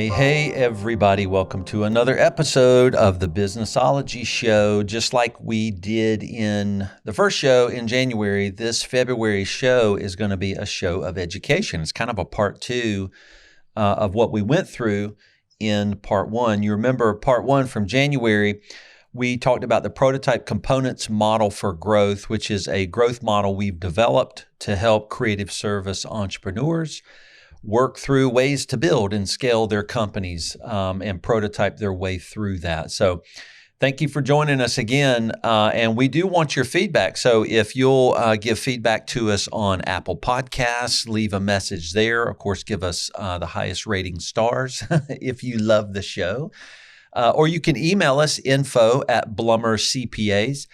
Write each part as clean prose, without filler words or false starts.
Hey, everybody. Welcome to another episode of the Businessology Show. Just like we did in the first show in January, this February show is going to be a show of education. It's kind of a part two of what we went through in part one. You remember part one from January, we talked about the prototype components model for growth, which is a growth model we've developed to help creative service entrepreneurs work through ways to build and scale their companies and prototype their way through that. So thank you for joining us again. And we do want your feedback. So if you'll give feedback to us on Apple Podcasts, leave a message there. Of course, give us the highest rating stars if you love the show. Or you can email us info@Blumer CPAs.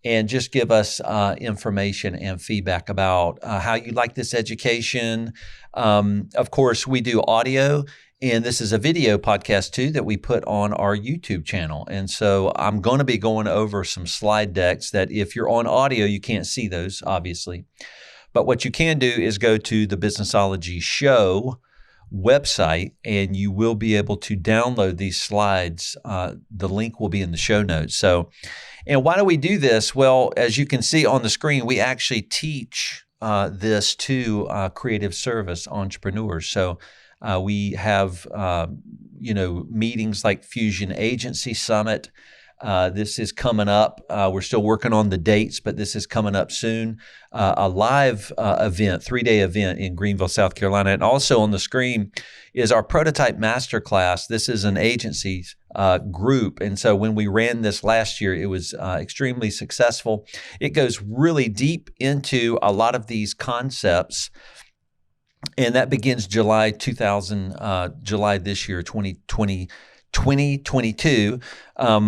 And just give us information and feedback about how you like this education. Of course, we do audio, and this is a video podcast too that we put on our YouTube channel. And so I'm going to be going over some slide decks that if you're on audio, you can't see those, obviously. But what you can do is go to the Businessology Show website, and you will be able to download these slides. The link will be in the show notes. And why do we do this? Well, as you can see on the screen, we actually teach this to creative service entrepreneurs. So we have, meetings like Fusion Agency Summit. This is coming up. We're still working on the dates, but this is coming up soon. A live event, 3-day event in Greenville, South Carolina. And also on the screen is our prototype masterclass. This is an agency group. And so when we ran this last year, it was extremely successful. It goes really deep into a lot of these concepts. And that begins July this year, 2022.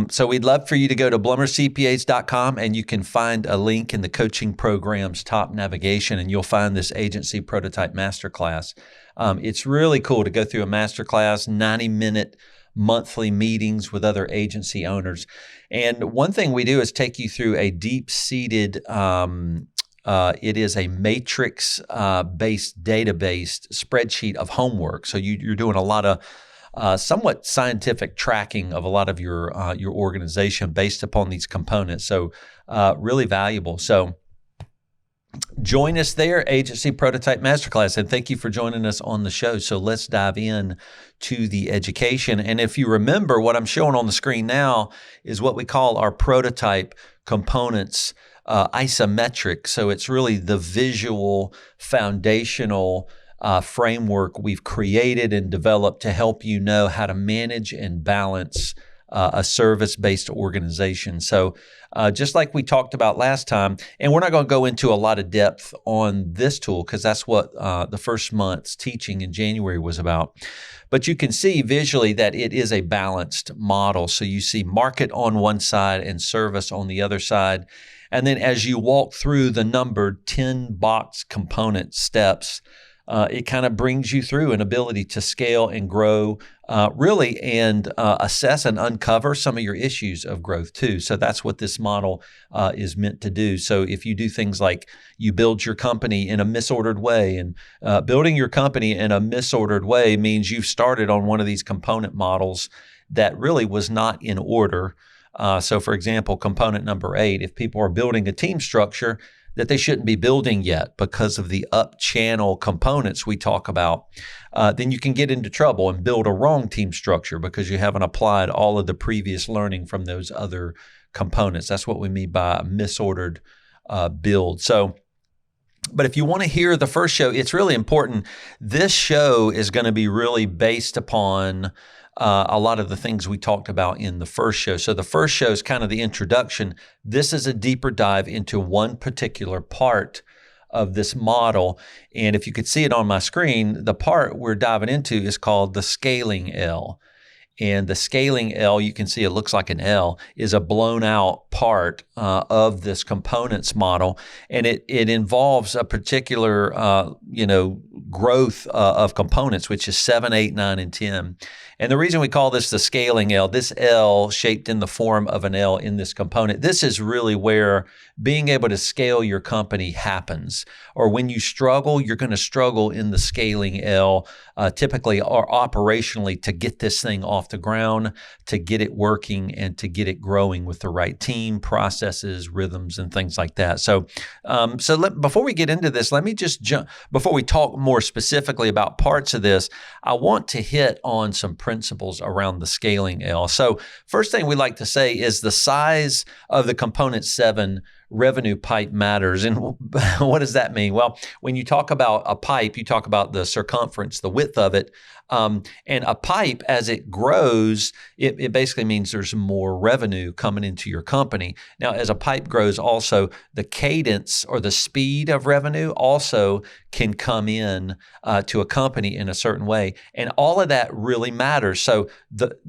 So we'd love for you to go to blummercpas.com, and you can find a link in the coaching program's top navigation, and you'll find this agency prototype masterclass. It's really cool to go through a masterclass, 90-minute monthly meetings with other agency owners. And one thing we do is take you through a deep-seated it is a matrix-based database spreadsheet of homework. So you're doing a lot of somewhat scientific tracking of a lot of your organization based upon these components. So really valuable. So join us there, Agency Prototype Masterclass, and thank you for joining us on the show. So let's dive in to the education. And if you remember, what I'm showing on the screen now is what we call our prototype components isometric. So it's really the visual foundational framework we've created and developed to help you know how to manage and balance a service-based organization. So just like we talked about last time, and we're not going to go into a lot of depth on this tool because that's what the first month's teaching in January was about. But you can see visually that it is a balanced model. So you see market on one side and service on the other side. And then as you walk through the numbered 10-box component steps, it kind of brings you through an ability to scale and grow really and assess and uncover some of your issues of growth too. So that's what this model is meant to do. So if you do things like you build your company in a misordered way, and building your company in a misordered way means you've started on one of these component models that really was not in order. So for example, component number 8, if people are building a team structure that they shouldn't be building yet because of the up-channel components we talk about, then you can get into trouble and build a wrong team structure because you haven't applied all of the previous learning from those other components. That's what we mean by a misordered build. So, but if you want to hear the first show, it's really important. This show is going to be really based upon a lot of the things we talked about in the first show. So the first show is kind of the introduction. This is a deeper dive into one particular part of this model. And if you could see it on my screen, the part we're diving into is called the scaling L. And the scaling L, you can see it looks like an L, is a blown out part of this components model. And it involves a particular, growth of components, which is 7, 8, 9, and 10. And the reason we call this the scaling L, this L shaped in the form of an L in this component, this is really where being able to scale your company happens. Or when you struggle, you're going to struggle in the scaling L, typically or operationally, to get this thing off the ground, to get it working, and to get it growing with the right team, processes, rhythms, and things like that. So, before we get into this, let me just jump, before we talk more specifically about parts of this, I want to hit on some principles around the scaling L. So first thing we like to say is the size of the component 7 revenue pipe matters. And what does that mean? Well, when you talk about a pipe, you talk about the circumference, the width of it. And a pipe, as it grows, it basically means there's more revenue coming into your company. Now, as a pipe grows, also the cadence or the speed of revenue also can come in to a company in a certain way. And all of that really matters. So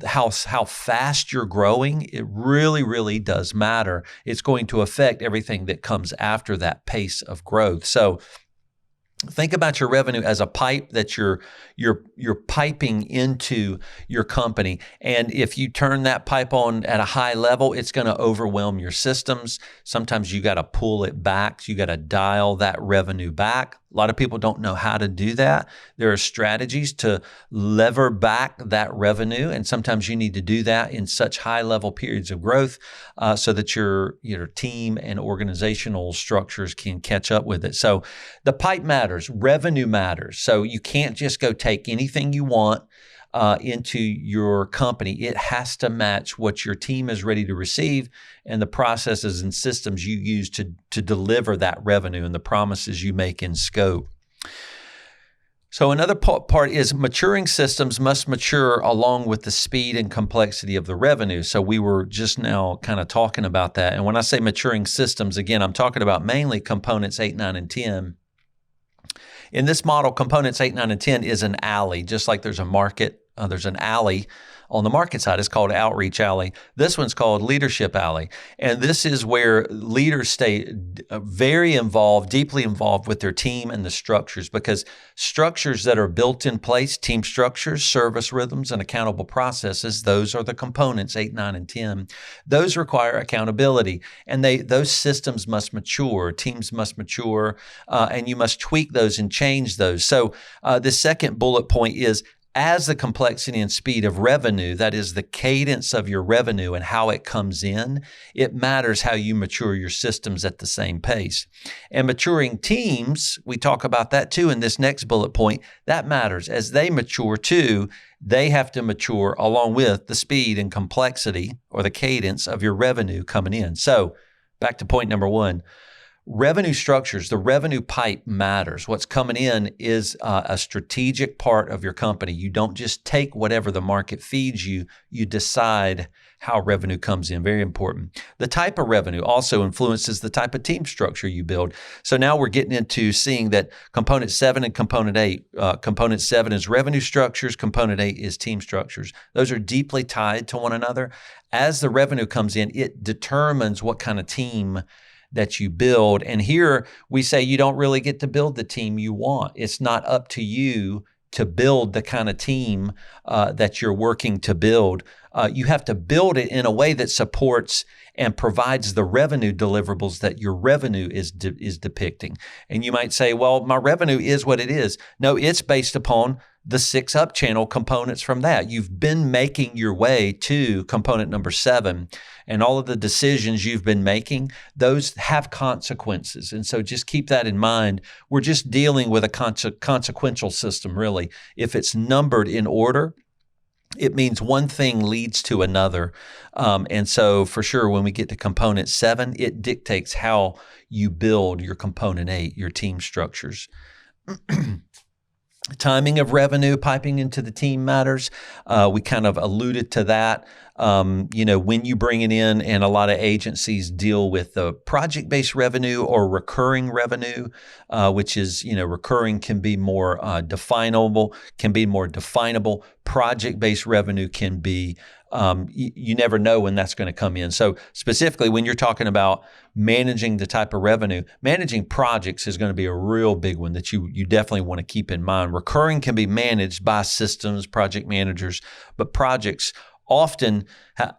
how fast you're growing, it really, really does matter. It's going to affect everything that comes after that pace of growth. So think about your revenue as a pipe that you're piping into your company. And if you turn that pipe on at a high level, it's going to overwhelm your systems. Sometimes you got to pull it back. You got to dial that revenue back. A lot of people don't know how to do that. There are strategies to lever back that revenue, and sometimes you need to do that in such high-level periods of growth so that your team and organizational structures can catch up with it. So the pipe matters. Revenue matters. So you can't just go take anything you want into your company. It has to match what your team is ready to receive and the processes and systems you use to deliver that revenue and the promises you make in scope. So another part is maturing systems must mature along with the speed and complexity of the revenue. So we were just now kind of talking about that. And when I say maturing systems, again, I'm talking about mainly components 8, 9, and 10. In this model, components 8, 9, and 10 is an alley, just like there's a market. There's an alley on the market side. It's called Outreach Alley. This one's called Leadership Alley. And this is where leaders stay very involved, deeply involved with their team and the structures, because structures that are built in place, team structures, service rhythms, and accountable processes, those are the components 8, 9, and 10. Those require accountability. And those systems must mature, teams must mature, and you must tweak those and change those. So the second bullet point is, as the complexity and speed of revenue, that is the cadence of your revenue and how it comes in, it matters how you mature your systems at the same pace. And maturing teams, we talk about that too in this next bullet point, that matters. As they mature too, they have to mature along with the speed and complexity or the cadence of your revenue coming in. So back to point number 1. Revenue structures, the revenue pipe matters. What's coming in is a strategic part of your company. You don't just take whatever the market feeds you. You decide how revenue comes in. Very important. The type of revenue also influences the type of team structure you build. So now we're getting into seeing that component 7 and component 8. Component 7 is revenue structures. Component 8 is team structures. Those are deeply tied to one another. As the revenue comes in, it determines what kind of team that you build. And here we say you don't really get to build the team you want. It's not up to you to build the kind of team that you're working to build. You have to build it in a way that supports and provides the revenue deliverables that your revenue is depicting. And you might say, well, my revenue is what it is. No, it's based upon the 6 up-channel components from that. You've been making your way to component number 7, and all of the decisions you've been making, those have consequences. And so just keep that in mind. We're just dealing with a consequential system, really. If it's numbered in order, it means one thing leads to another. And so for sure, when we get to component 7, it dictates how you build your component 8, your team structures. Timing of revenue piping into the team matters. We kind of alluded to that. When you bring it in, and a lot of agencies deal with the project-based revenue or recurring revenue, which is, recurring can be more definable. Project-based revenue can be, you never know when that's going to come in. So specifically, when you're talking about managing the type of revenue, managing projects is going to be a real big one that you definitely want to keep in mind. Recurring can be managed by systems, project managers, but projects often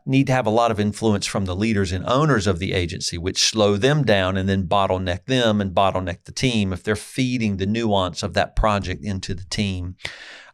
need to have a lot of influence from the leaders and owners of the agency, which slow them down and then bottleneck them and bottleneck the team if they're feeding the nuance of that project into the team.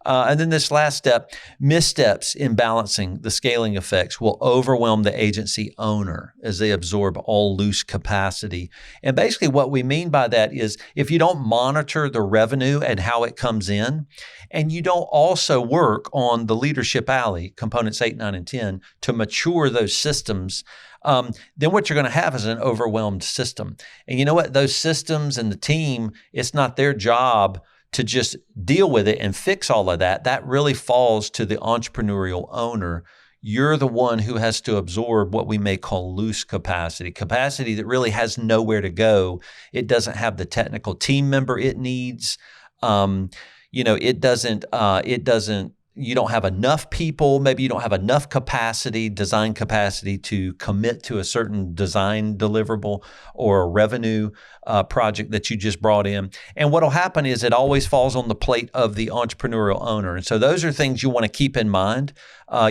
And then this last step, missteps in balancing the scaling effects will overwhelm the agency owner as they absorb all loose capacity. And basically what we mean by that is if you don't monitor the revenue and how it comes in, and you don't also work on the leadership alley, components 8, 9, and 10, to mature those systems, then what you're going to have is an overwhelmed system. And you know what? Those systems and the team, it's not their job to just deal with it and fix all of that. That really falls to the entrepreneurial owner. You're the one who has to absorb what we may call loose capacity that really has nowhere to go. It doesn't have the technical team member it needs. You don't have enough people, maybe you don't have enough design capacity to commit to a certain design deliverable or a revenue project that you just brought in. And what'll happen is it always falls on the plate of the entrepreneurial owner. And so those are things you want to keep in mind.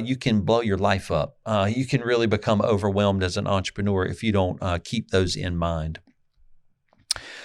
You can blow your life up. You can really become overwhelmed as an entrepreneur if you don't keep those in mind.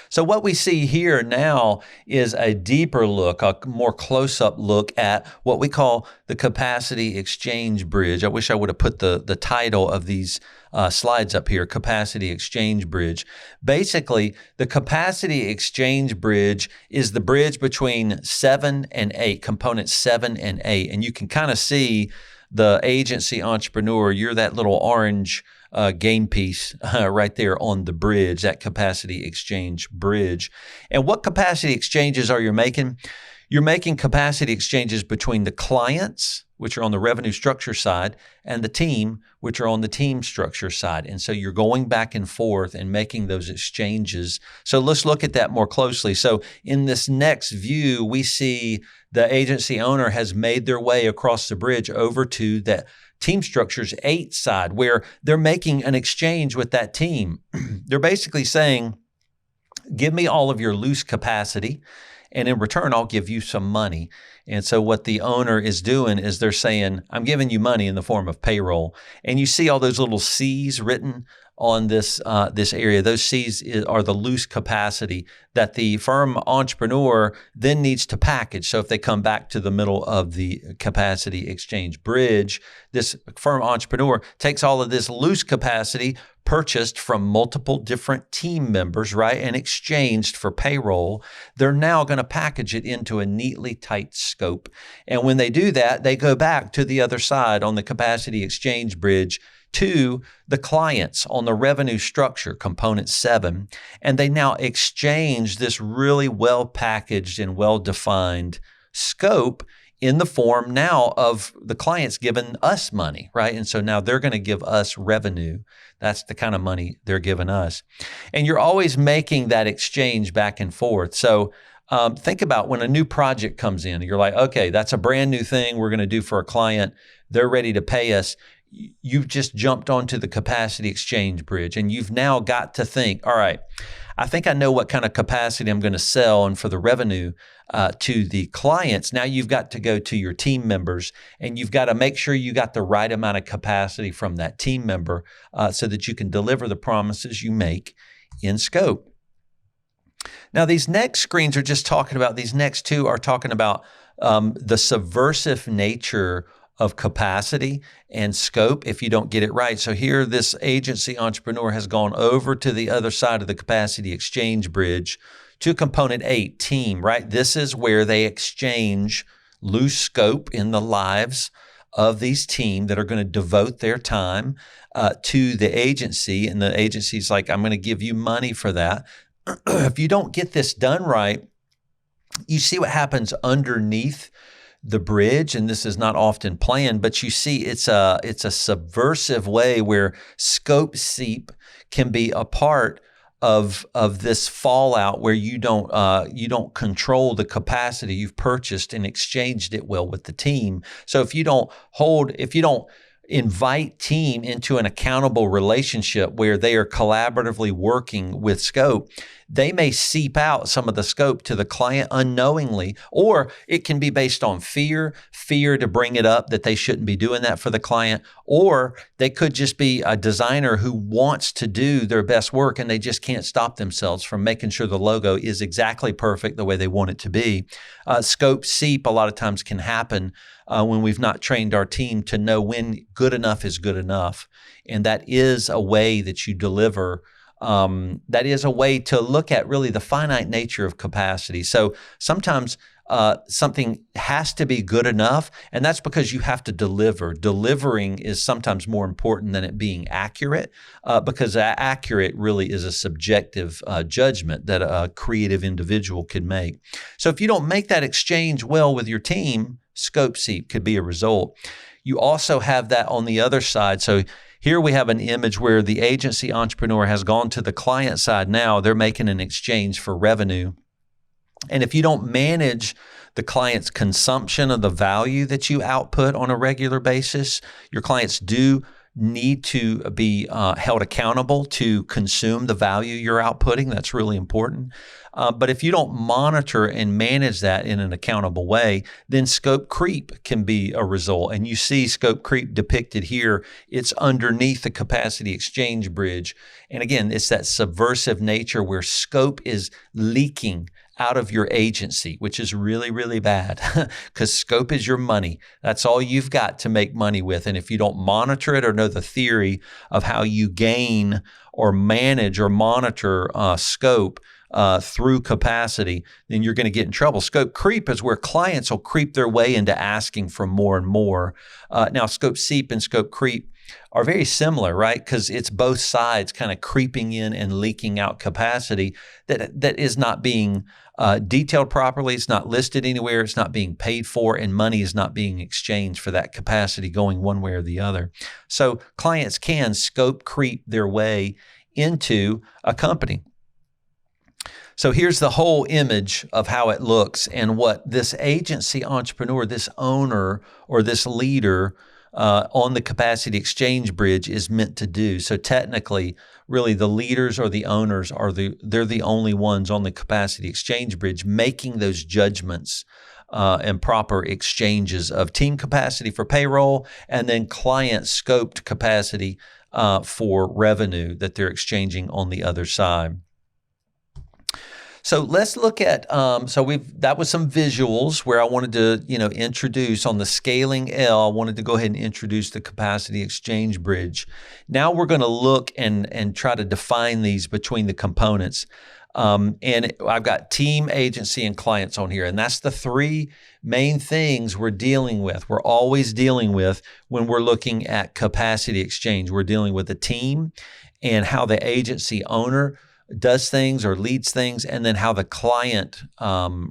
So what we see here now is a deeper look, a more close-up look at what we call the capacity exchange bridge. I wish I would have put the title of these slides up here, capacity exchange bridge. Basically, the capacity exchange bridge is the bridge between 7 and 8, components 7 and 8. And you can kind of see the agency entrepreneur, you're that little orange game piece right there on the bridge, that capacity exchange bridge. And what capacity exchanges are you making? You're making capacity exchanges between the clients, which are on the revenue structure side, and the team, which are on the team structure side. And so you're going back and forth and making those exchanges. So let's look at that more closely. So in this next view, we see the agency owner has made their way across the bridge over to the team structure's 8 side, where they're making an exchange with that team. They're basically saying, give me all of your loose capacity, and in return, I'll give you some money. And so what the owner is doing is they're saying, I'm giving you money in the form of payroll. And you see all those little C's written on this area. Those C's are the loose capacity that the firm entrepreneur then needs to package. So if they come back to the middle of the capacity exchange bridge, this firm entrepreneur takes all of this loose capacity purchased from multiple different team members, right, and exchanged for payroll. They're now going to package it into a neatly tight scope. And when they do that, they go back to the other side on the capacity exchange bridge to the clients on the revenue structure, component 7, and they now exchange this really well-packaged and well-defined scope in the form now of the clients giving us money, right? And so now they're going to give us revenue. That's the kind of money they're giving us. And you're always making that exchange back and forth. So think about when a new project comes in, you're like, okay, that's a brand new thing we're going to do for a client. They're ready to pay us. You've just jumped onto the capacity exchange bridge, and you've now got to think, all right, I think I know what kind of capacity I'm going to sell and for the revenue to the clients. Now you've got to go to your team members, and you've got to make sure you got the right amount of capacity from that team member so that you can deliver the promises you make in scope. Now, these next screens are just talking about, these next two are talking about the subversive nature of capacity and scope if you don't get it right. So here, this agency entrepreneur has gone over to the other side of the capacity exchange bridge to component 8, team, right? This is where they exchange loose scope in the lives of these team that are going to devote their time to the agency. And the agency's like, I'm going to give you money for that. If you don't get this done right, you see what happens underneath the bridge, and this is not often planned, but you see it's a subversive way where scope seep can be a part of this fallout where you don't control the capacity you've purchased and exchanged it well with the team. So if you don't invite team into an accountable relationship where they are collaboratively working with scope, they may seep out some of the scope to the client unknowingly, or it can be based on fear to bring it up that they shouldn't be doing that for the client, or they could just be a designer who wants to do their best work and they just can't stop themselves from making sure the logo is exactly perfect the way they want it to be. Scope seep a lot of times can happen when we've not trained our team to know when good enough is good enough. And that is a way that you deliver. That is a way to look at really the finite nature of capacity. So sometimes something has to be good enough, and that's because you have to deliver. Delivering is sometimes more important than it being accurate, because accurate really is a subjective judgment that a creative individual could make. So if you don't make that exchange well with your team, scope seep could be a result. You also have that on the other side. So here we have an image where the agency entrepreneur has gone to the client side. Now they're making an exchange for revenue. And if you don't manage the client's consumption of the value that you output on a regular basis, your clients do need to be held accountable to consume the value you're outputting. That's really important. But if you don't monitor and manage that in an accountable way, then scope creep can be a result. And you see scope creep depicted here. It's underneath the capacity exchange bridge. And again, it's that subversive nature where scope is leaking out of your agency, which is really, really bad because scope is your money. That's all you've got to make money with. And if you don't monitor it or know the theory of how you gain or manage or monitor scope through capacity, then you're going to get in trouble. Scope creep is where clients will creep their way into asking for more and more. Now, scope seep and scope creep are very similar, right? Because it's both sides kind of creeping in and leaking out capacity that is not being detailed properly. It's not listed anywhere. It's not being paid for, and money is not being exchanged for that capacity going one way or the other. So clients can scope creep their way into a company. So here's the whole image of how it looks and what this agency entrepreneur, this owner or this leader on the capacity exchange bridge is meant to do. So technically, really the leaders or the owners they're the only ones on the capacity exchange bridge making those judgments and proper exchanges of team capacity for payroll and then client scoped capacity for revenue that they're exchanging on the other side. So let's look at, that was some visuals where I wanted to, introduce on the scaling L, I wanted to go ahead and introduce the capacity exchange bridge. Now we're going to look and try to define these between the components. And I've got team, agency, and clients on here. And that's the three main things we're dealing with. We're always dealing with when we're looking at capacity exchange. We're dealing with the team and how the agency owner does things or leads things, and then how the client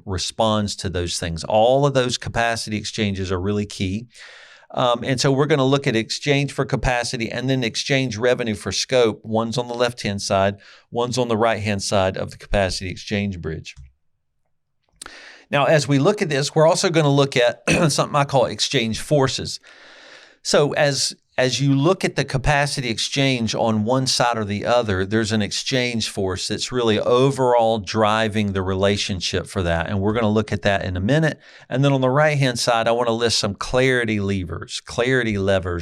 responds to those things. All of those capacity exchanges are really key. And so we're going to look at exchange for capacity and then exchange revenue for scope. One's on the left-hand side, one's on the right-hand side of the capacity exchange bridge. Now, as we look at this, we're also going to look at something I call exchange forces. So as you look at the capacity exchange on one side or the other, there's an exchange force that's really overall driving the relationship for that. And we're going to look at that in a minute. And then on the right-hand side, I want to list some clarity levers,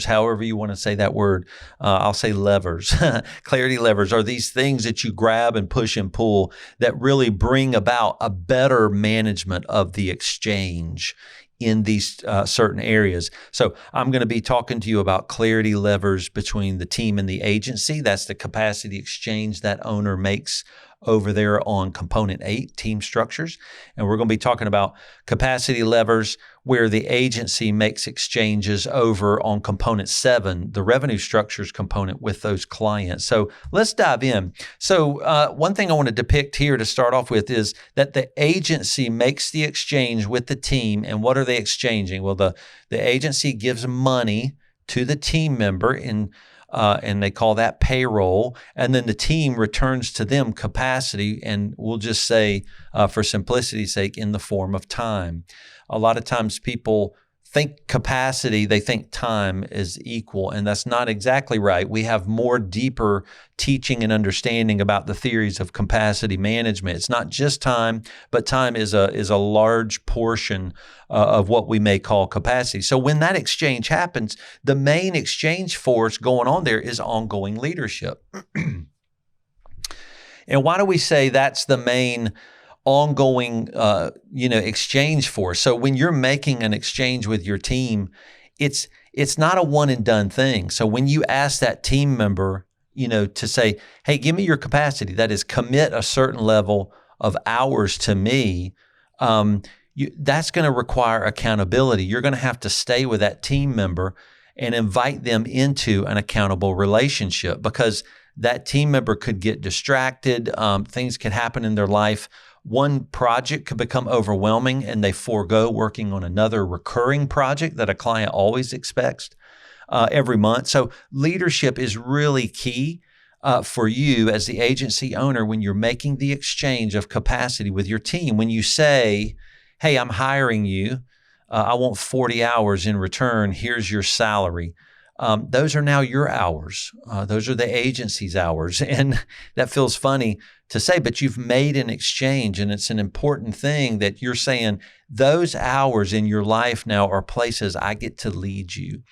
however you want to say that word. I'll say levers. Clarity levers are these things that you grab and push and pull that really bring about a better management of the exchange in these certain areas. So I'm going to be talking to you about clarity levers between the team and the agency. That's the capacity exchange that owner makes over there on component 8, team structures. And we're going to be talking about capacity levers where the agency makes exchanges over on component 7, the revenue structures component with those clients. So let's dive in. So one thing I want to depict here to start off with is that the agency makes the exchange with the team. And what are they exchanging? Well, the agency gives money to the team member and they call that payroll. And then the team returns to them capacity, and we'll just say, for simplicity's sake, in the form of time. A lot of times people think capacity, they think time is equal, and that's not exactly right. We have more deeper teaching and understanding about the theories of capacity management. It's not just time, but time is a large portion of what we may call capacity. So when that exchange happens, the main exchange force going on there is ongoing leadership. And why do we say that's the main ongoing, exchange force? So when you're making an exchange with your team, it's not a one and done thing. So when you ask that team member, to say, hey, give me your capacity, that is, commit a certain level of hours to me, that's going to require accountability. You're going to have to stay with that team member and invite them into an accountable relationship, because that team member could get distracted. Things could happen in their life. One project could become overwhelming and they forego working on another recurring project that a client always expects every month. So leadership is really key for you as the agency owner when you're making the exchange of capacity with your team. When you say, hey, I'm hiring you, I want 40 hours in return, here's your salary. Those are now your hours. Those are the agency's hours. And that feels funny to say, but you've made an exchange, and it's an important thing that you're saying those hours in your life now are places I get to lead you.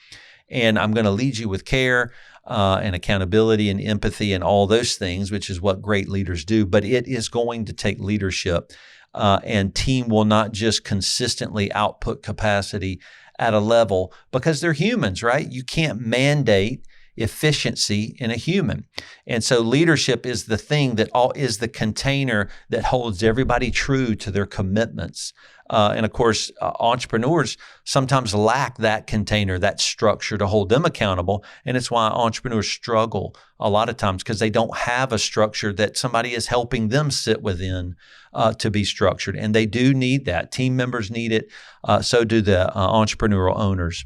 And I'm going to lead you with care and accountability and empathy and all those things, which is what great leaders do. But it is going to take leadership, and team will not just consistently output capacity at a level, because they're humans, right? You can't mandate efficiency in a human. And so leadership is the thing that is the container that holds everybody true to their commitments. And of course, entrepreneurs sometimes lack that container, that structure to hold them accountable. And it's why entrepreneurs struggle a lot of times, because they don't have a structure that somebody is helping them sit within to be structured. And they do need that. Team members need it. So do the entrepreneurial owners.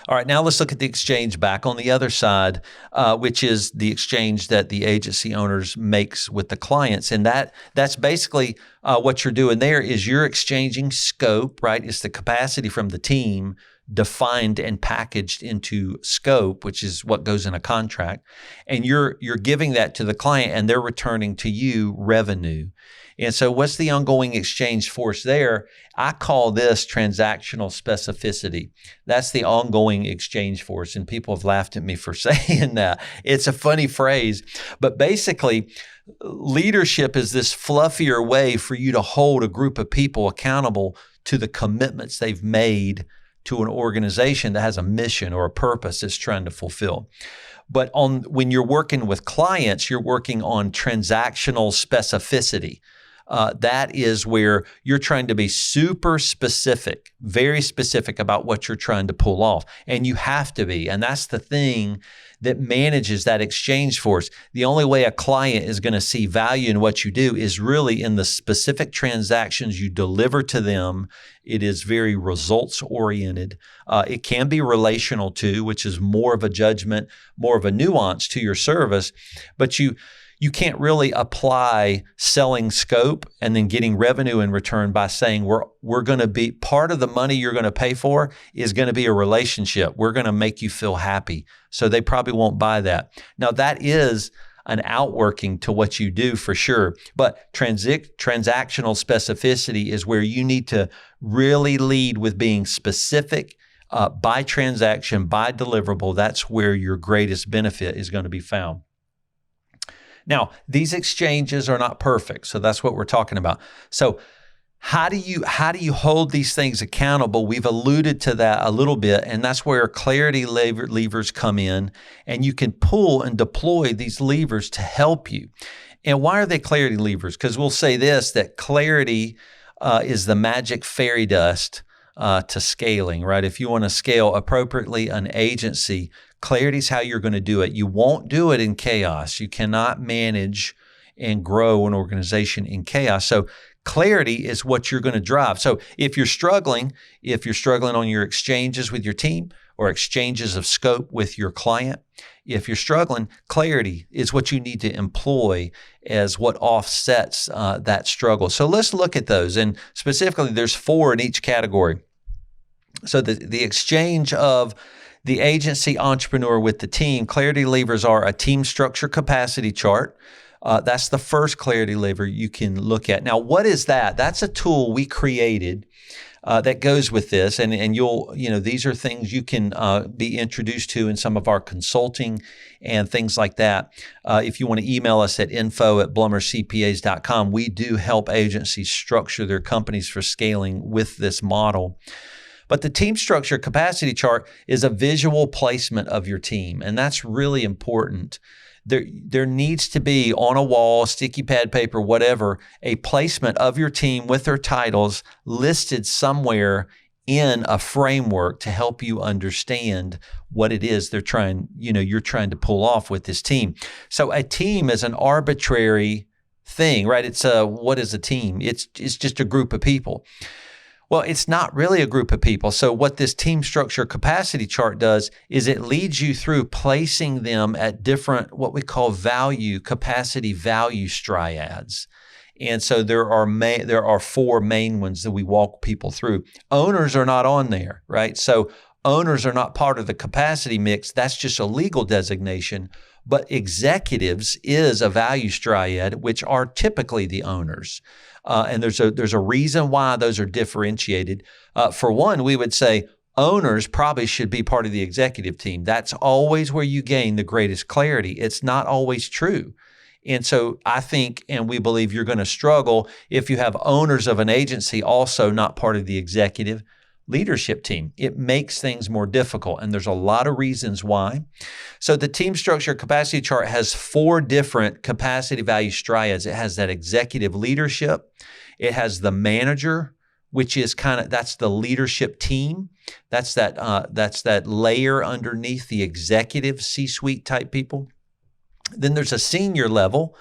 All right, now let's look at the exchange back on the other side, which is the exchange that the agency owners makes with the clients. And that's basically what you're doing there is you're exchanging scope, right? It's the capacity from the team defined and packaged into scope, which is what goes in a contract. And you're giving that to the client, and they're returning to you revenue. And so what's the ongoing exchange force there? I call this transactional specificity. That's the ongoing exchange force. And people have laughed at me for saying that. It's a funny phrase, but basically leadership is this fluffier way for you to hold a group of people accountable to the commitments they've made to an organization that has a mission or a purpose it's trying to fulfill. But when you're working with clients, you're working on transactional specificity. That is where you're trying to be super specific, very specific about what you're trying to pull off. And you have to be. And that's the thing that manages that exchange force. The only way a client is going to see value in what you do is really in the specific transactions you deliver to them. It is very results oriented. It can be relational too, which is more of a judgment, more of a nuance to your service, but you can't really apply selling scope and then getting revenue in return by saying we're going to be part of the money you're going to pay for is going to be a relationship. We're going to make you feel happy. So they probably won't buy that. Now that is an outworking to what you do for sure. But transactional specificity is where you need to really lead with being specific by transaction, by deliverable. That's where your greatest benefit is going to be found. Now, these exchanges are not perfect, so that's what we're talking about. So how do you hold these things accountable? We've alluded to that a little bit, and that's where clarity levers come in, and you can pull and deploy these levers to help you. And why are they clarity levers? Because we'll say this, that clarity is the magic fairy dust to scaling, right? If you want to scale appropriately an agency, clarity is how you're going to do it. You won't do it in chaos. You cannot manage and grow an organization in chaos. So clarity is what you're going to drive. So if you're struggling on your exchanges with your team or exchanges of scope with your client, if you're struggling, clarity is what you need to employ as what offsets that struggle. So let's look at those. And specifically, there's 4 in each category. So the exchange of the agency entrepreneur with the team, clarity levers are a team structure capacity chart. That's the first clarity lever you can look at. Now, what is that? That's a tool we created that goes with this, and these are things you can be introduced to in some of our consulting and things like that. If you want to email us at info@blumercpas.com, we do help agencies structure their companies for scaling with this model. But the team structure capacity chart is a visual placement of your team, and that's really important. There needs to be on a wall, sticky pad paper, whatever, a placement of your team with their titles listed somewhere in a framework to help you understand what it is you're trying to pull off with this team. So a team is an arbitrary thing, right? What is a team? It's just a group of people. Well, it's not really a group of people. So what this team structure capacity chart does is it leads you through placing them at different, what we call capacity value triads. And so there are 4 main ones that we walk people through. Owners are not on there, right? So owners are not part of the capacity mix. That's just a legal designation. But executives is a value triad, which are typically the owners. And there's a reason why those are differentiated. For one, we would say owners probably should be part of the executive team. That's always where you gain the greatest clarity. It's not always true. And so I think, and we believe you're going to struggle if you have owners of an agency also not part of the executive leadership team. It makes things more difficult, and there's a lot of reasons why. So the team structure capacity chart has 4 different capacity value triads. It has that executive leadership. It has the manager, which is that's the leadership team. That's that layer underneath the executive C-suite type people. Then there's a senior level,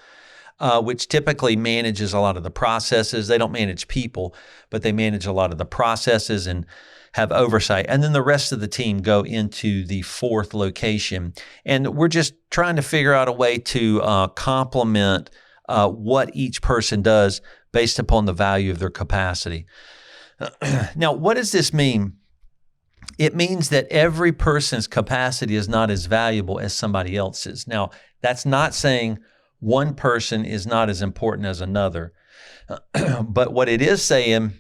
which typically manages a lot of the processes. They don't manage people, but they manage a lot of the processes and have oversight. And then the rest of the team go into the 4th location. And we're just trying to figure out a way to complement what each person does based upon the value of their capacity. Now, what does this mean? It means that every person's capacity is not as valuable as somebody else's. Now, that's not saying one person is not as important as another. But what it is saying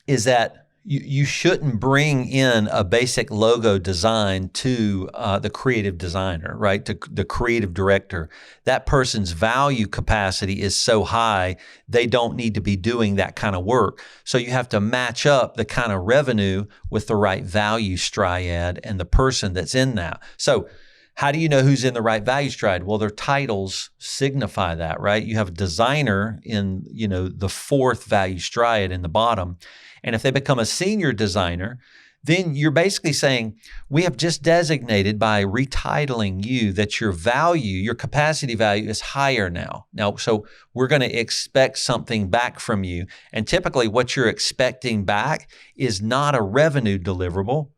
is that you shouldn't bring in a basic logo design to the creative designer, right? To the creative director. That person's value capacity is so high, they don't need to be doing that kind of work. So you have to match up the kind of revenue with the right value triad and the person that's in that. So how do you know who's in the right value triad? Well, their titles signify that, right? You have a designer in, the 4th value triad in the bottom. And if they become a senior designer, then you're basically saying, we have just designated by retitling you that your value, your capacity value is higher now. So we're going to expect something back from you. And typically what you're expecting back is not a revenue deliverable.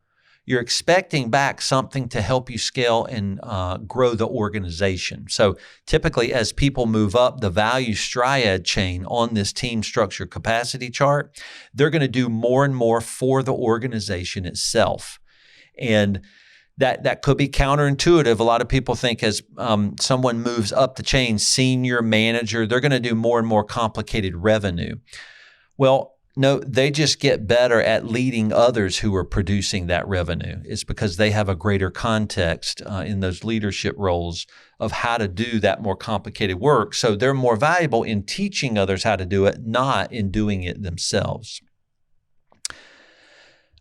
You're expecting back something to help you scale and grow the organization. So typically as people move up the value triad chain on this team structure capacity chart, they're going to do more and more for the organization itself. And that could be counterintuitive. A lot of people think as someone moves up the chain, senior manager, they're going to do more and more complicated revenue. Well, no, they just get better at leading others who are producing that revenue. It's because they have a greater context in those leadership roles of how to do that more complicated work. So they're more valuable in teaching others how to do it, not in doing it themselves.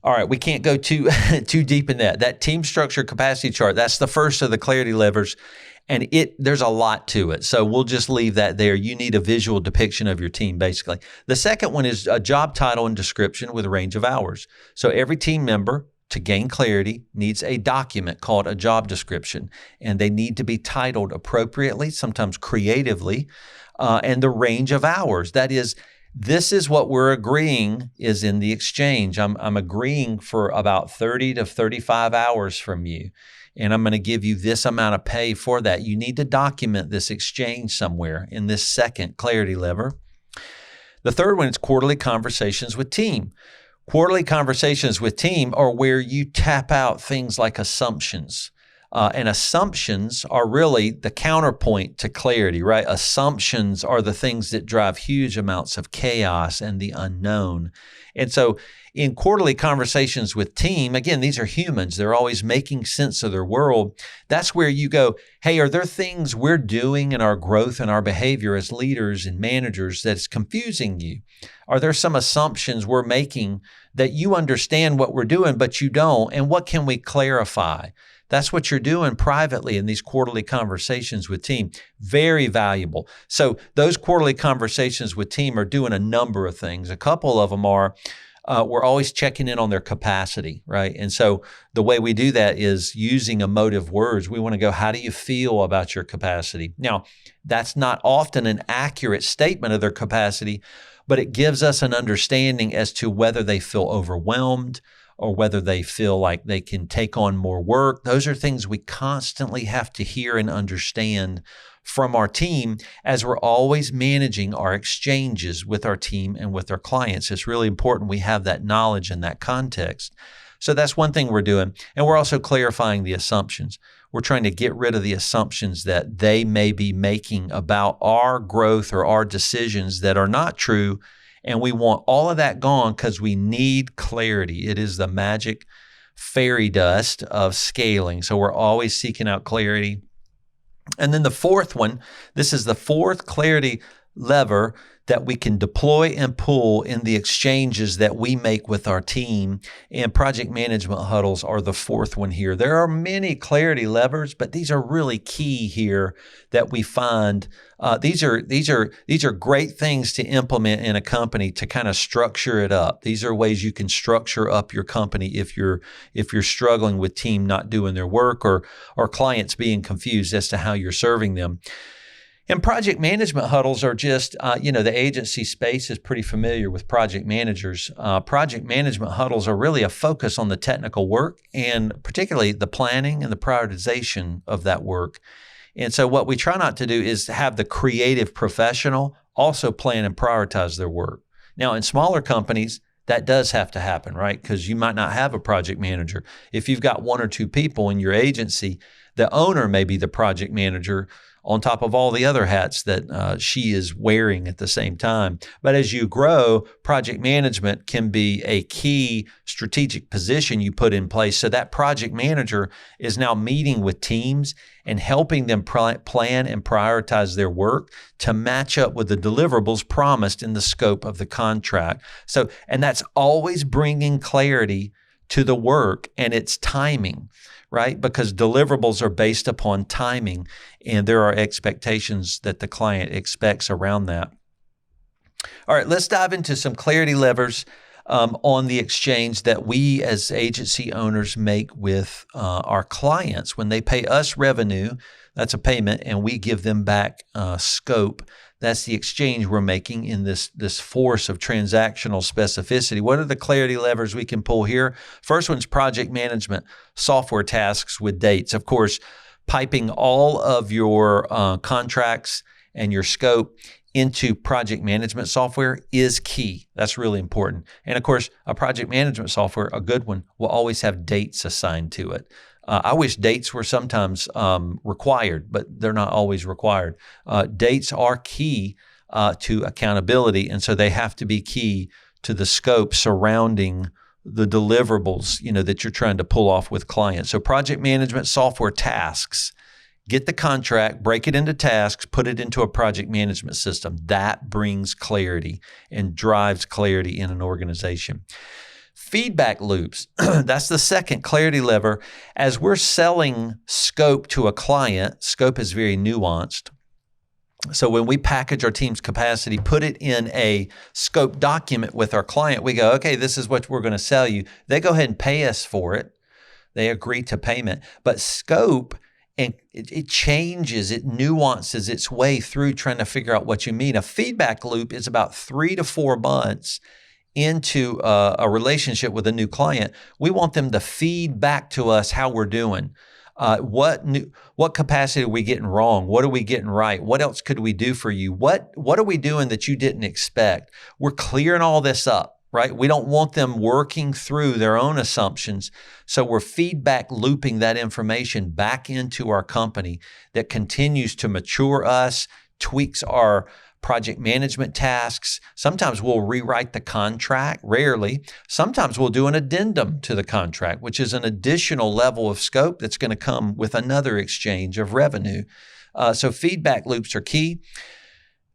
All right, we can't go too too deep in that. That team structure capacity chart, that's the first of the clarity levers, and there's a lot to it. So we'll just leave that there. You need a visual depiction of your team, basically. The second one is a job title and description with a range of hours. So every team member, to gain clarity, needs a document called a job description, and they need to be titled appropriately, sometimes creatively, and the range of hours. That is, this is what we're agreeing is in the exchange. I'm agreeing for about 30 to 35 hours from you, and I'm going to give you this amount of pay for that. You need to document this exchange somewhere in this second clarity lever. The third one is quarterly conversations with team. Quarterly conversations with team are where you tap out things like assumptions. And assumptions are really the counterpoint to clarity, right? Assumptions are the things that drive huge amounts of chaos and the unknown. And so in quarterly conversations with team, again, these are humans. They're always making sense of their world. That's where you go, hey, are there things we're doing in our growth and our behavior as leaders and managers that's confusing you? Are there some assumptions we're making that you understand what we're doing, but you don't? And what can we clarify? That's what you're doing privately in these quarterly conversations with team. Very valuable. So those quarterly conversations with team are doing a number of things. A couple of them are, we're always checking in on their capacity, right? And so the way we do that is using emotive words. We want to go, how do you feel about your capacity? Now, that's not often an accurate statement of their capacity, but it gives us an understanding as to whether they feel overwhelmed or whether they feel like they can take on more work. Those are things we constantly have to hear and understand from our team as we're always managing our exchanges with our team and with our clients. It's really important we have that knowledge and that context. So that's one thing we're doing. And we're also clarifying the assumptions. We're trying to get rid of the assumptions that they may be making about our growth or our decisions that are not true. And we want all of that gone because we need clarity. It is the magic fairy dust of scaling. So we're always seeking out clarity. And then the fourth one, this is the fourth clarity lever that we can deploy and pull in the exchanges that we make with our team. And project management huddles are the fourth one here. There are many clarity levers, but these are really key here that we find. These are great things to implement in a company to kind of structure it up. These are ways you can structure up your company if you're struggling with team not doing their work or clients being confused as to how you're serving them. And project management huddles are just, the agency space is pretty familiar with project managers. Project management huddles are really a focus on the technical work and particularly the planning and the prioritization of that work. And so what we try not to do is have the creative professional also plan and prioritize their work. Now, in smaller companies, that does have to happen, right? Because you might not have a project manager. If you've got one or two people in your agency, the owner may be the project manager on top of all the other hats that she is wearing at the same time. But as you grow, project management can be a key strategic position you put in place. So that project manager is now meeting with teams and helping them plan and prioritize their work to match up with the deliverables promised in the scope of the contract. So, and that's always bringing clarity to the work and its timing, right? Because deliverables are based upon timing, and there are expectations that the client expects around that. All right, let's dive into some clarity levers on the exchange that we as agency owners make with our clients. When they pay us revenue, that's a payment, and we give them back scope. That's the exchange we're making in this force of transactional specificity. What are the clarity levers we can pull here? First one's project management, software tasks with dates. Of course, piping all of your contracts and your scope into project management software is key. That's really important. And of course, a project management software, a good one, will always have dates assigned to it. I wish dates were sometimes required, but they're not always required. Dates are key to accountability, and so they have to be key to the scope surrounding the deliverables, that you're trying to pull off with clients. So project management software tasks, get the contract, break it into tasks, put it into a project management system. That brings clarity and drives clarity in an organization. Feedback loops, that's the second clarity lever. As we're selling scope to a client, scope is very nuanced. So when we package our team's capacity, put it in a scope document with our client, we go, okay, this is what we're going to sell you. They go ahead and pay us for it. They agree to payment. But scope, and it changes, it nuances its way through trying to figure out what you mean. A feedback loop is about 3 to 4 months into a relationship with a new client. We want them to feed back to us how we're doing. What capacity are we getting wrong? What are we getting right? What else could we do for you? What are we doing that you didn't expect? We're clearing all this up, right? We don't want them working through their own assumptions. So we're feedback looping that information back into our company that continues to mature us, tweaks our project management tasks. Sometimes we'll rewrite the contract, rarely. Sometimes we'll do an addendum to the contract, which is an additional level of scope that's going to come with another exchange of revenue. So feedback loops are key.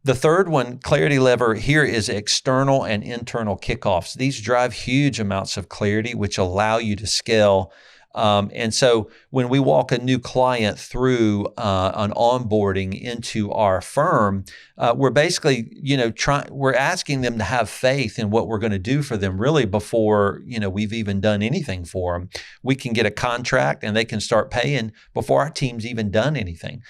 The third one, clarity lever here, is external and internal kickoffs. These drive huge amounts of clarity, which allow you to scale. And so when we walk a new client through an onboarding into our firm, we're basically, we're asking them to have faith in what we're going to do for them really before, we've even done anything for them. We can get a contract and they can start paying before our team's even done anything.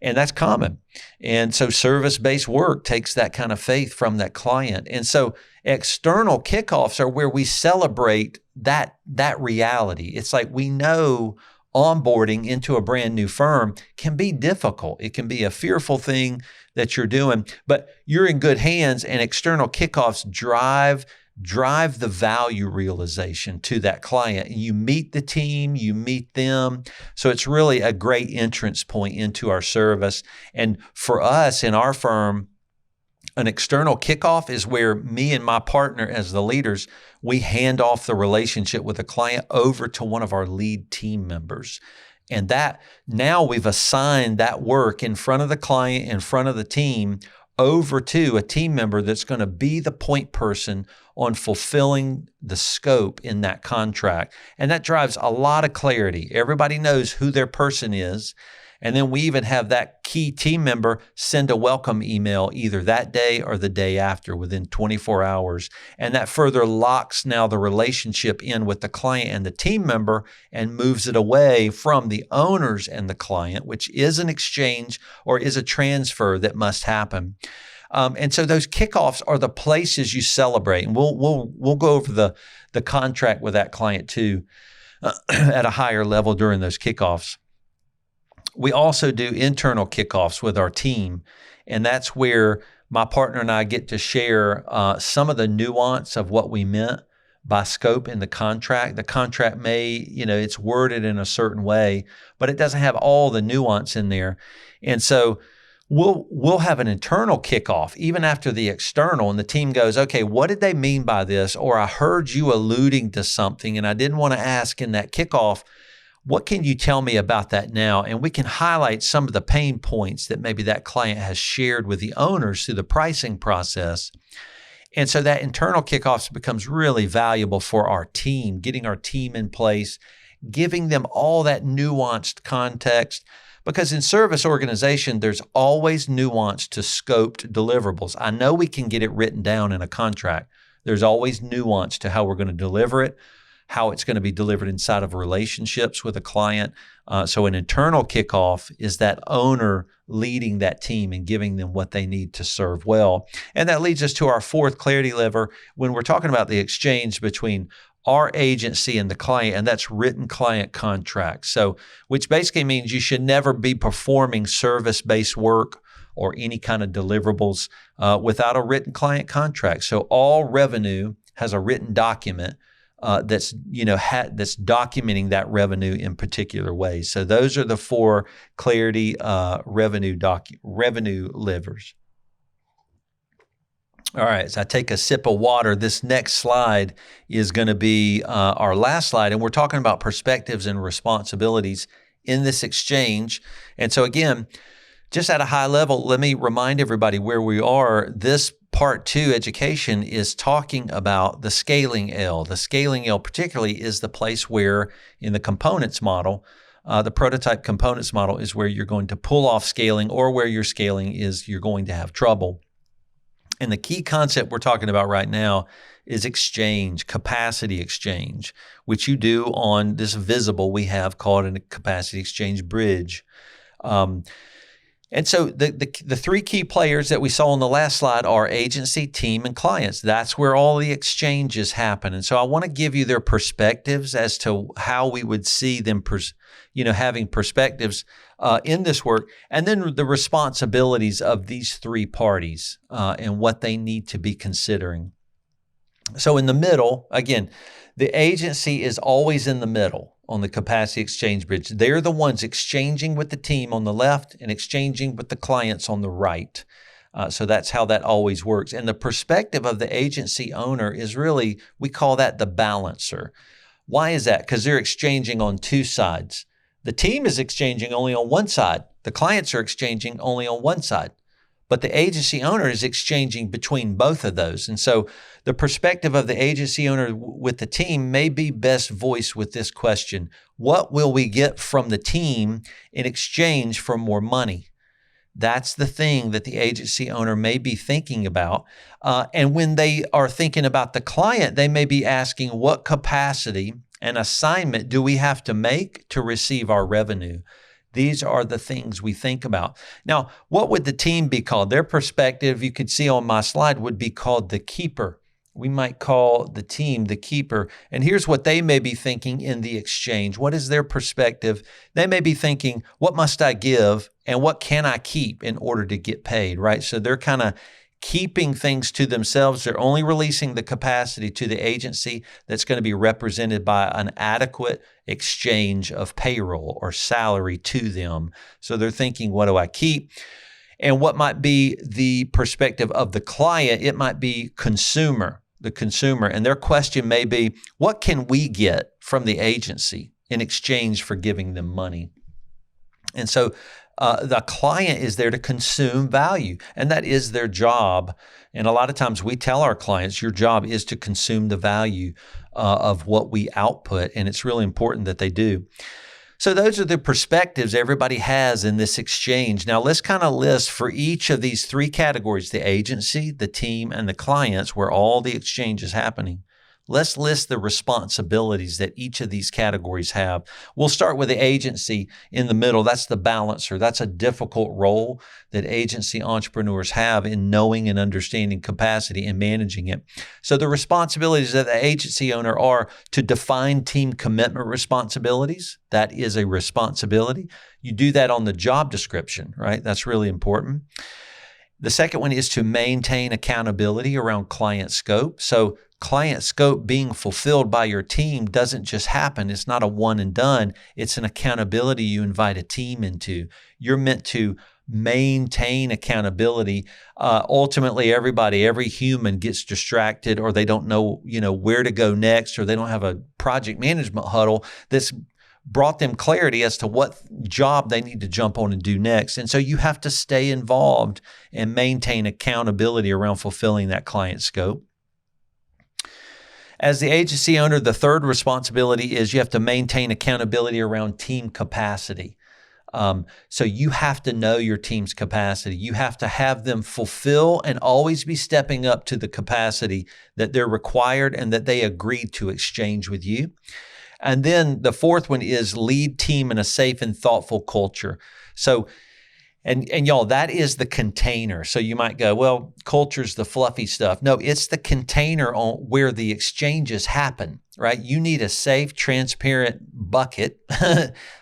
And that's common. And so service-based work takes that kind of faith from that client. And so external kickoffs are where we celebrate that reality. It's like we know onboarding into a brand new firm can be difficult. It can be a fearful thing that you're doing, but you're in good hands, and external kickoffs drive the value realization to that client. You meet the team, you meet them. So it's really a great entrance point into our service. And for us in our firm, an external kickoff is where me and my partner as the leaders, we hand off the relationship with the client over to one of our lead team members. And that now we've assigned that work in front of the client, in front of the team, over to a team member that's going to be the point person on fulfilling the scope in that contract. And that drives a lot of clarity. Everybody knows who their person is. And then we even have that key team member send a welcome email either that day or the day after within 24 hours. And that further locks now the relationship in with the client and the team member and moves it away from the owners and the client, which is an exchange or is a transfer that must happen. And so those kickoffs are the places you celebrate. And we'll go over the contract with that client too at a higher level during those kickoffs. We also do internal kickoffs with our team, and that's where my partner and I get to share some of the nuance of what we meant by scope in the contract. The contract may, it's worded in a certain way, but it doesn't have all the nuance in there. And so we'll have an internal kickoff even after the external, and the team goes, okay, what did they mean by this? Or I heard you alluding to something and I didn't want to ask in that kickoff. What can you tell me about that now? And we can highlight some of the pain points that maybe that client has shared with the owners through the pricing process. And so that internal kickoffs becomes really valuable for our team, getting our team in place, giving them all that nuanced context. Because in service organization, there's always nuance to scoped deliverables. I know we can get it written down in a contract. There's always nuance to how we're going to deliver it, how it's going to be delivered inside of relationships with a client. So an internal kickoff is that owner leading that team and giving them what they need to serve well. And that leads us to our fourth clarity lever when we're talking about the exchange between our agency and the client, and that's written client contracts. So, which basically means you should never be performing service-based work or any kind of deliverables without a written client contract. So all revenue has a written document that's documenting that revenue in particular ways. So those are the four clarity revenue levers. All right, so I take a sip of water. This next slide is going to be our last slide, and we're talking about perspectives and responsibilities in this exchange. And so again, just at a high level, let me remind everybody where we are. This part 2 education is talking about the scaling L. The scaling L particularly is the place where in the components model, the prototype components model is where you're going to pull off scaling, or where your scaling is you're going to have trouble. And the key concept we're talking about right now is exchange, capacity exchange, which you do on this visible we have called a capacity exchange bridge. And so the 3 key players that we saw on the last slide are agency, team, and clients. That's where all the exchanges happen. And so I want to give you their perspectives as to how we would see them, having perspectives in this work, and then the responsibilities of these 3 parties and what they need to be considering. So in the middle, again, the agency is always in the middle on the capacity exchange bridge. They're the ones exchanging with the team on the left and exchanging with the clients on the right. So that's how that always works. And the perspective of the agency owner is really, we call that the balancer. Why is that? Because they're exchanging on 2 sides. The team is exchanging only on one side. The clients are exchanging only on one side. But the agency owner is exchanging between both of those. And so the perspective of the agency owner with the team may be best voiced with this question: what will we get from the team in exchange for more money? That's the thing that the agency owner may be thinking about. And when they are thinking about the client, they may be asking, what capacity and assignment do we have to make to receive our revenue? These are the things we think about. Now, what would the team be called? Their perspective, you could see on my slide, would be called the keeper. We might call the team the keeper. And here's what they may be thinking in the exchange. What is their perspective? They may be thinking, what must I give and what can I keep in order to get paid, right? So they're kind of keeping things to themselves. They're only releasing the capacity to the agency that's going to be represented by an adequate exchange of payroll or salary to them. So they're thinking, what do I keep? And what might be the perspective of the client? It might be the consumer. And their question may be, what can we get from the agency in exchange for giving them money? And so the client is there to consume value, and that is their job. And a lot of times we tell our clients, your job is to consume the value of what we output, and it's really important that they do. So those are the perspectives everybody has in this exchange. Now let's kind of list for each of these 3 categories, the agency, the team, and the clients, where all the exchange is happening. Let's list the responsibilities that each of these categories have. We'll start with the agency in the middle. That's the balancer. That's a difficult role that agency entrepreneurs have in knowing and understanding capacity and managing it. So the responsibilities of the agency owner are to define team commitment responsibilities. That is a responsibility. You do that on the job description, right? That's really important. The second one is to maintain accountability around client scope. So client scope being fulfilled by your team doesn't just happen. It's not a one and done. It's an accountability you invite a team into. You're meant to maintain accountability. Ultimately, every human gets distracted, or they don't know, where to go next, or they don't have a project management huddle that's brought them clarity as to what job they need to jump on and do next. And so you have to stay involved and maintain accountability around fulfilling that client scope. As the agency owner, the third responsibility is you have to maintain accountability around team capacity. So you have to know your team's capacity. You have to have them fulfill and always be stepping up to the capacity that they're required and that they agreed to exchange with you. And then the fourth one is lead team in a safe and thoughtful culture. So, and y'all, that is the container. So you might go, well, culture's the fluffy stuff. No, it's the container on where the exchanges happen, right? You need a safe, transparent bucket.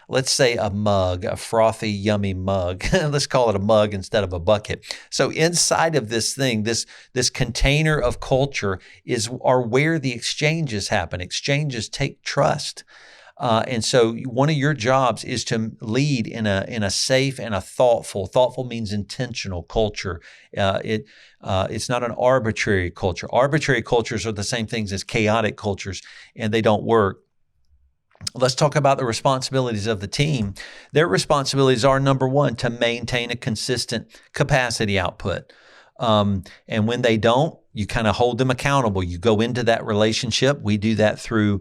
Let's say a mug, a frothy, yummy mug. Let's call it a mug instead of a bucket. So inside of this thing, this container of culture are where the exchanges happen. Exchanges take trust. And so one of your jobs is to lead in a safe and a thoughtful means intentional culture. It's not an arbitrary culture. Arbitrary cultures are the same things as chaotic cultures, and they don't work. Let's talk about the responsibilities of the team. Their responsibilities are, number one, to maintain a consistent capacity output. And when they don't, you kind of hold them accountable. You go into that relationship. We do that through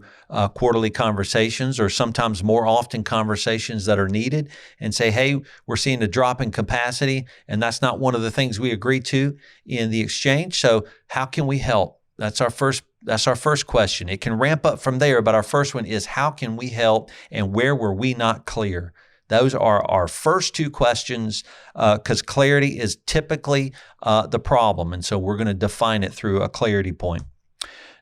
quarterly conversations, or sometimes more often conversations that are needed, and say, hey, we're seeing a drop in capacity, and that's not one of the things we agreed to in the exchange. So how can we help? That's our first question. It can ramp up from there, but our first one is, how can we help, and where were we not clear? Those are our first two questions, because clarity is typically the problem. And so we're going to define it through a clarity point.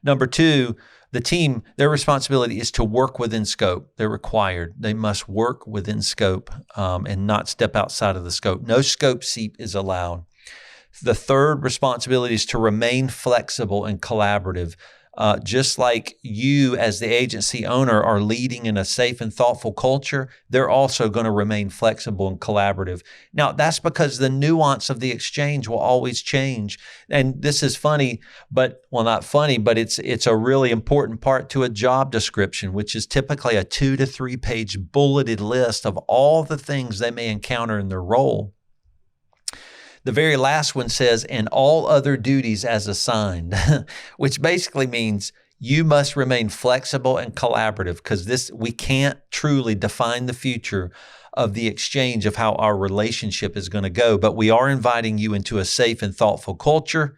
Number two, the team, their responsibility is to work within scope. They're required. They must work within scope and not step outside of the scope. No scope seep is allowed. The third responsibility is to remain flexible and collaborative. Just like you as the agency owner are leading in a safe and thoughtful culture, they're also going to remain flexible and collaborative. Now, that's because the nuance of the exchange will always change. And this is funny, not funny, but it's a really important part to a job description, which is typically a 2 to 3 page bulleted list of all the things they may encounter in their role. The very last one says, and all other duties as assigned, which basically means you must remain flexible and collaborative, because we can't truly define the future of the exchange of how our relationship is going to go. But we are inviting you into a safe and thoughtful culture,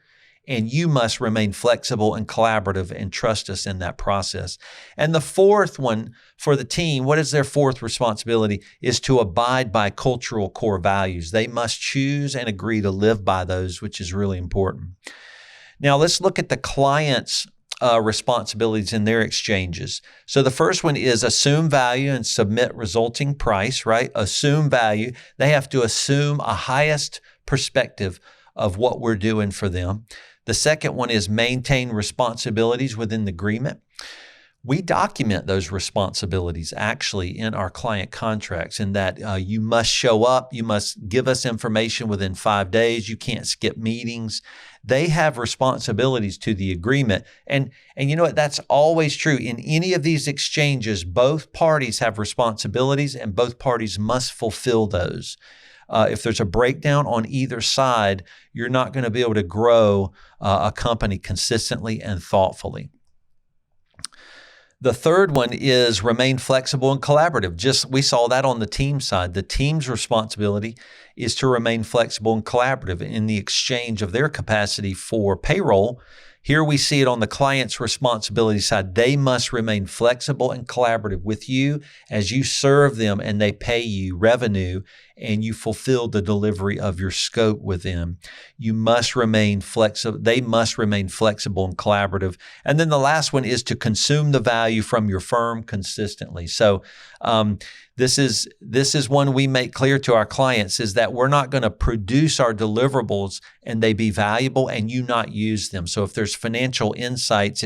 and you must remain flexible and collaborative and trust us in that process. And the fourth one for the team, what is their fourth responsibility, is to abide by cultural core values. They must choose and agree to live by those, which is really important. Now let's look at the client's responsibilities in their exchanges. So the first one is assume value and submit resulting price, right? Assume value. They have to assume a highest perspective of what we're doing for them. The second one is maintain responsibilities within the agreement. We document those responsibilities actually in our client contracts, in that you must show up, you must give us information within 5 days, you can't skip meetings. They have responsibilities to the agreement. And you know what? That's always true. In any of these exchanges, both parties have responsibilities and both parties must fulfill those. If there's a breakdown on either side, you're not going to be able to grow a company consistently and thoughtfully. The third one is remain flexible and collaborative. We saw that on the team side. The team's responsibility is to remain flexible and collaborative in the exchange of their capacity for payroll. Here we see it on the client's responsibility side. They must remain flexible and collaborative with you as you serve them and they pay you revenue and you fulfill the delivery of your scope with them. You must remain flexible. They must remain flexible and collaborative. And then the last one is to consume the value from your firm consistently. So this is one we make clear to our clients, is that we're not going to produce our deliverables and they be valuable and you not use them. So if there's financial insights,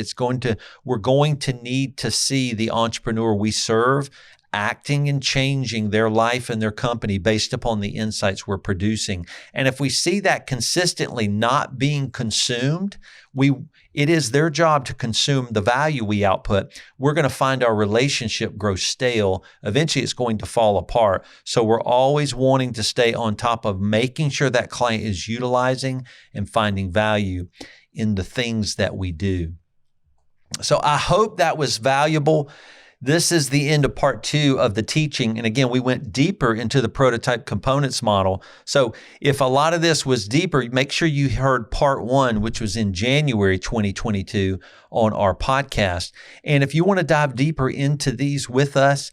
we're going to need to see the entrepreneur we serve acting and changing their life and their company based upon the insights we're producing. And if we see that consistently not being consumed, it is their job to consume the value we output. We're going to find our relationship grow stale. Eventually, it's going to fall apart. So we're always wanting to stay on top of making sure that client is utilizing and finding value in the things that we do. So I hope that was valuable. This is the end of part 2 of the teaching. And again, we went deeper into the prototype components model. So if a lot of this was deeper, make sure you heard part 1, which was in January 2022 on our podcast. And if you want to dive deeper into these with us,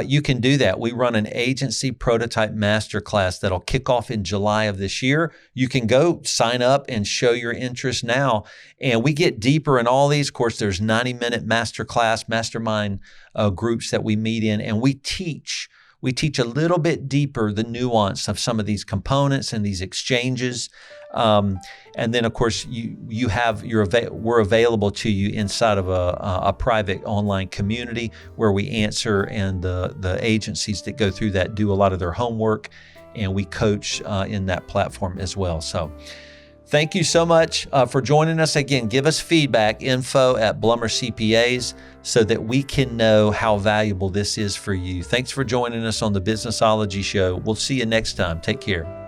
you can do that. We run an agency prototype masterclass that'll kick off in July of this year. You can go sign up and show your interest now. And we get deeper in all these. Of course, there's 90-minute masterclass, mastermind groups that we meet in, and we teach a little bit deeper the nuance of some of these components and these exchanges. And then, of course, we're available to you inside of a private online community where we answer, and the agencies that go through that do a lot of their homework, and we coach in that platform as well. So thank you so much for joining us. Again, give us feedback, info@Blumer CPAs, so that we can know how valuable this is for you. Thanks for joining us on the Businessology Show. We'll see you next time. Take care.